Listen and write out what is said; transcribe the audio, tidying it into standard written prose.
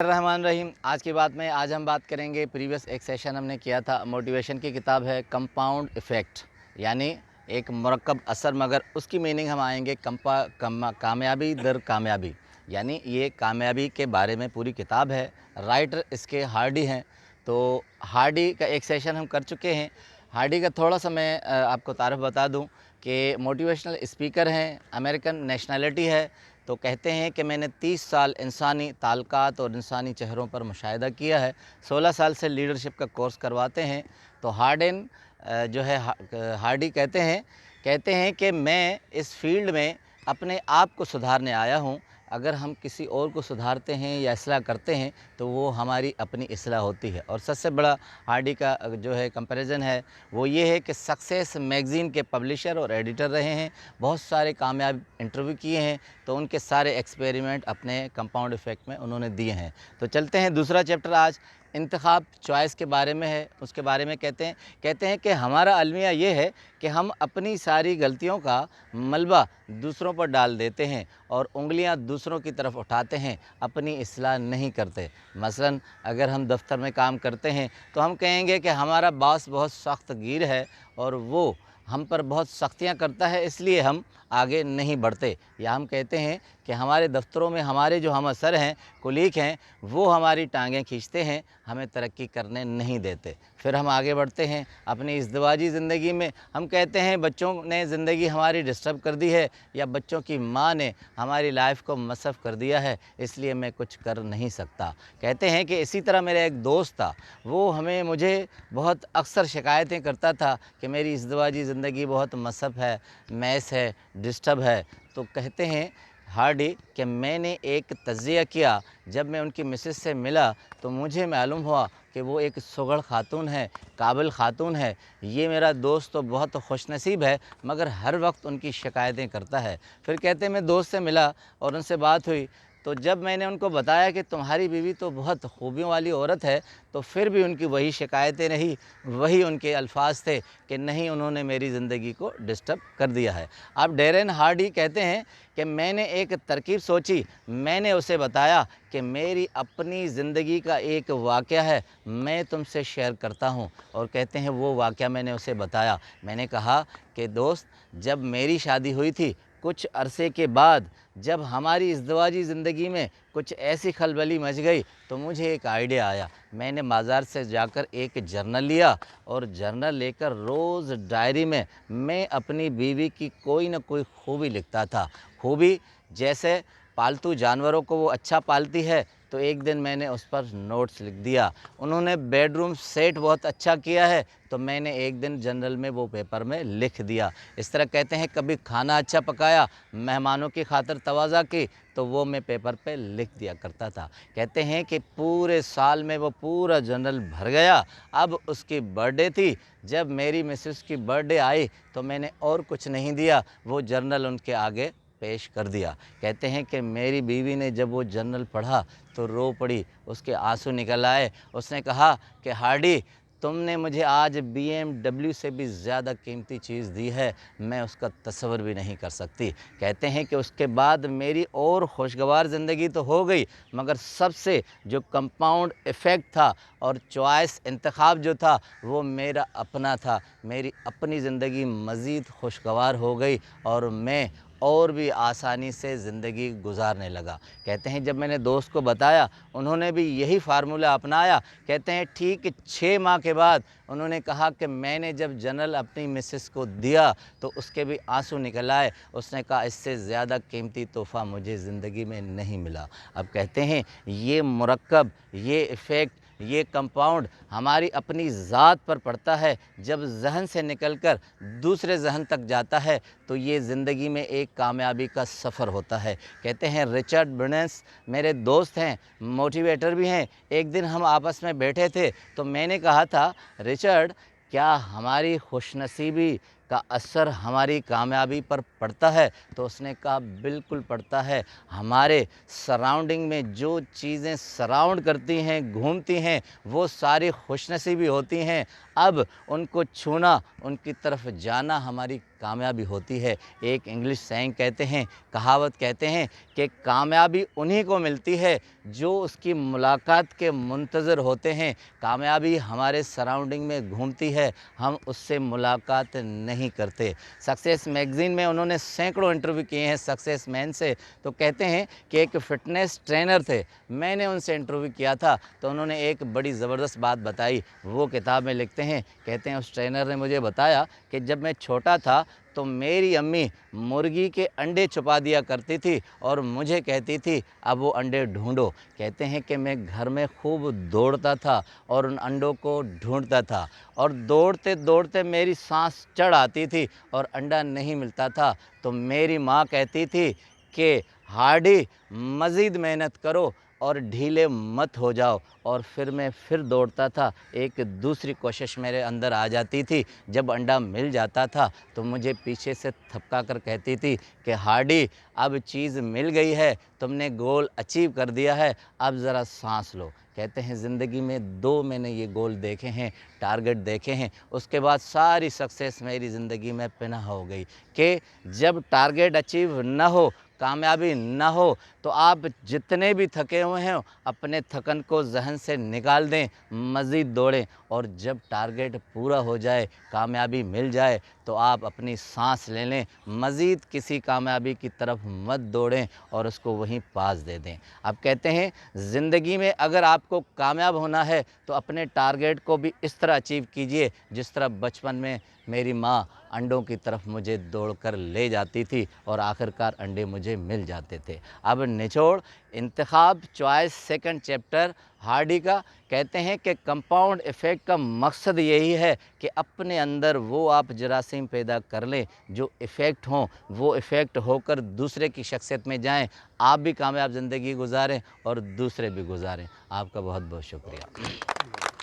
रहमान रहीम। आज की बात में आज हम बात करेंगे, प्रीवियस एक सेशन हमने किया था, मोटिवेशन की किताब है कंपाउंड इफ़ेक्ट, यानी एक मरकब असर, मगर उसकी मीनिंग हम आएंगे कामयाबी दर कामयाबी, यानी ये कामयाबी के बारे में पूरी किताब है। राइटर इसके हार्डी हैं। तो हार्डी का एक सेशन हम कर चुके हैं। हार्डी का थोड़ा सा मैं आपको तारुफ बता दूं कि मोटिवेशनल स्पीकर हैं, अमेरिकन नेशनैलिटी है। तो कहते हैं कि मैंने 30 साल इंसानी ताल्लुकात और इंसानी चेहरों पर मुशाहिदा किया है। 16 साल से लीडरशिप का कोर्स करवाते हैं। तो हार्डी कहते हैं कि मैं इस फील्ड में अपने आप को सुधारने आया हूँ। अगर हम किसी और को सुधारते हैं या इस्लाह करते हैं तो वो हमारी अपनी इस्लाह होती है। और सबसे बड़ा हार्डी का कंपैरिजन है वो ये है कि सक्सेस मैगज़ीन के पब्लिशर और एडिटर रहे हैं, बहुत सारे कामयाब इंटरव्यू किए हैं, तो उनके सारे एक्सपेरिमेंट अपने कंपाउंड इफ़ेक्ट में उन्होंने दिए हैं। तो चलते हैं, दूसरा चैप्टर आज इंतखाब चॉइस के बारे में है। उसके बारे में कहते हैं कि हमारा अलमिया ये है कि हम अपनी सारी गलतियों का मलबा दूसरों पर डाल देते हैं और उंगलियां दूसरों की तरफ उठाते हैं, अपनी इस्लाह नहीं करते। मसलन अगर हम दफ्तर में काम करते हैं तो हम कहेंगे कि हमारा बॉस बहुत सख्त गिर है और वो हम पर बहुत सख्तियाँ करता है, इसलिए हम आगे नहीं बढ़ते। या हम कहते हैं कि हमारे दफ्तरों में हमारे जो हम असर हैं, कुलीग हैं, वो हमारी टांगें खींचते हैं, हमें तरक्की करने नहीं देते। फिर हम आगे बढ़ते हैं अपनी इज़्दिवाजी ज़िंदगी में। हम कहते हैं बच्चों ने ज़िंदगी हमारी डिस्टर्ब कर दी है, या बच्चों की माँ ने हमारी लाइफ को मसफ कर दिया है, इसलिए मैं कुछ कर नहीं सकता। कहते हैं कि इसी तरह मेरा एक दोस्त था, वो मुझे बहुत अक्सर शिकायतें करता था कि मेरी इज़्दिवाजी ज़िंदगी बहुत मसफ है, मैस है, डिस्टर्ब है। तो कहते हैं हार्डी कि मैंने एक तज़किया किया। जब मैं उनकी मिसेस से मिला तो मुझे मालूम हुआ कि वो एक सुघड़ खातून है, काबिल खातून है। ये मेरा दोस्त तो बहुत खुशनसीब है, मगर हर वक्त उनकी शिकायतें करता है। फिर कहते हैं मैं दोस्त से मिला और उनसे बात हुई, तो जब मैंने उनको बताया कि तुम्हारी बीवी तो बहुत खूबियों वाली औरत है, तो फिर भी उनकी वही शिकायतें रही, वही उनके अल्फाज थे कि नहीं, उन्होंने मेरी ज़िंदगी को डिस्टर्ब कर दिया है। अब डैरेन हार्डी कहते हैं कि मैंने एक तरकीब सोची। मैंने उसे बताया कि मेरी अपनी ज़िंदगी का एक वाक़या है, मैं तुमसे शेयर करता हूँ। और कहते हैं वो वाक़या मैंने उसे बताया। मैंने कहा कि दोस्त, जब मेरी शादी हुई थी, कुछ अरसे के बाद जब हमारी इज़्दिवाजी ज़िंदगी में कुछ ऐसी खलबली मच गई तो मुझे एक आइडिया आया। मैंने बाज़ार से जाकर एक जर्नल लिया और जर्नल लेकर रोज़ डायरी में मैं अपनी बीवी की कोई ना कोई खूबी लिखता था। खूबी जैसे पालतू जानवरों को वो अच्छा पालती है, तो एक दिन मैंने उस पर नोट्स लिख दिया। उन्होंने बेडरूम सेट बहुत अच्छा किया है, तो मैंने एक दिन जर्नल में वो पेपर में लिख दिया। इस तरह कहते हैं कभी खाना अच्छा पकाया, मेहमानों की खातिर तवाज़ा की, तो वो मैं पेपर पे लिख दिया करता था। कहते हैं कि पूरे साल में वो पूरा जर्नल भर गया। अब उसकी बर्थडे थी, जब मेरी मिसेस की बर्थडे आई तो मैंने और कुछ नहीं दिया, वो जर्नल उनके आगे पेश कर दिया। कहते हैं कि मेरी बीवी ने जब वो जर्नल पढ़ा तो रो पड़ी, उसके आंसू निकल आए। उसने कहा कि हार्डी, तुमने मुझे आज BMW से भी ज़्यादा कीमती चीज़ दी है, मैं उसका तसव्वुर भी नहीं कर सकती। कहते हैं कि उसके बाद मेरी और खुशगवार ज़िंदगी तो हो गई, मगर सबसे जो कंपाउंड इफ़ेक्ट था और चॉइस इंतखाब जो था वो मेरा अपना था। मेरी अपनी ज़िंदगी मज़ीद खुशगवार हो गई और मैं और भी आसानी से ज़िंदगी गुजारने लगा। कहते हैं जब मैंने दोस्त को बताया, उन्होंने भी यही फार्मूला अपनाया। कहते हैं ठीक 6 माह के बाद उन्होंने कहा कि मैंने जब जर्नल अपनी मिसेस को दिया तो उसके भी आंसू निकल आए। उसने कहा इससे ज़्यादा कीमती तोहफ़ा मुझे ज़िंदगी में नहीं मिला। अब कहते हैं ये मुरक्कब, ये इफ़ेक्ट, ये कंपाउंड हमारी अपनी ज़ात पर पड़ता है। जब जहन से निकलकर दूसरे जहन तक जाता है तो ये ज़िंदगी में एक कामयाबी का सफ़र होता है। कहते हैं रिचर्ड ब्रांसन मेरे दोस्त हैं, मोटिवेटर भी हैं। एक दिन हम आपस में बैठे थे तो मैंने कहा था, रिचर्ड, क्या हमारी खुशनसीबी का असर हमारी कामयाबी पर पड़ता है? तो उसने कहा बिल्कुल पड़ता है। हमारे सराउंडिंग में जो चीज़ें सराउंड करती हैं, घूमती हैं, वो सारी खुशनसीबी होती हैं। अब उनको छूना, उनकी तरफ जाना हमारी कामयाबी होती है। एक इंग्लिश सेइंग कहते हैं, कहावत कहते हैं कि कामयाबी उन्हीं को मिलती है जो उसकी मुलाकात के मुंतज़र होते हैं। कामयाबी हमारे सराउंडिंग में घूमती है, हम उससे मुलाकात नहीं करते। सक्सेस मैगज़ीन में उन्होंने सैकड़ों इंटरव्यू किए हैं सक्सेस मैन से। तो कहते हैं कि एक फ़िटनेस ट्रेनर थे, मैंने उनसे इंटरव्यू किया था, तो उन्होंने एक बड़ी ज़बरदस्त बात बताई। वो किताब में लिखते हैं, कहते हैं उस ट्रेनर ने मुझे बताया कि जब मैं छोटा था तो मेरी अम्मी मुर्गी के अंडे छुपा दिया करती थी और मुझे कहती थी अब वो अंडे ढूंढो। कहते हैं कि मैं घर में खूब दौड़ता था और उन अंडों को ढूंढता था, और दौड़ते दौड़ते मेरी सांस चढ़ आती थी और अंडा नहीं मिलता था, तो मेरी माँ कहती थी कि हार्डी मज़ीद मेहनत करो और ढीले मत हो जाओ। और फिर मैं फिर दौड़ता था, एक दूसरी कोशिश मेरे अंदर आ जाती थी। जब अंडा मिल जाता था तो मुझे पीछे से थपका कर कहती थी कि हार्डी अब चीज़ मिल गई है, तुमने गोल अचीव कर दिया है, अब ज़रा सांस लो। कहते हैं ज़िंदगी में 2 मैंने ये गोल देखे हैं, टारगेट देखे हैं, उसके बाद सारी सक्सेस मेरी ज़िंदगी में पनाह हो गई कि जब टारगेट अचीव न हो, कामयाबी ना हो, तो आप जितने भी थके हुए हैं अपने थकन को ज़हन से निकाल दें, मज़ीद दौड़ें, और जब टारगेट पूरा हो जाए, कामयाबी मिल जाए, तो आप अपनी सांस ले लें, मज़ीद किसी कामयाबी की तरफ मत दौड़ें और उसको वहीं पास दे दें। अब कहते हैं ज़िंदगी में अगर आपको कामयाब होना है तो अपने टारगेट को भी इस तरह अचीव कीजिए जिस तरह बचपन में मेरी माँ अंडों की तरफ मुझे दौड़कर ले जाती थी और आखिरकार अंडे मुझे मिल जाते थे। अब निचोड़ इंतखाब चॉइस सेकंड चैप्टर हार्डी का। कहते हैं कि कंपाउंड इफ़ेक्ट का मकसद यही है कि अपने अंदर वो आप जरासीम पैदा कर लें जो इफ़ेक्ट हों, वो इफ़ेक्ट होकर दूसरे की शख्सियत में जाएं, आप भी कामयाब ज़िंदगी गुजारें और दूसरे भी गुजारें। आपका बहुत बहुत शुक्रिया।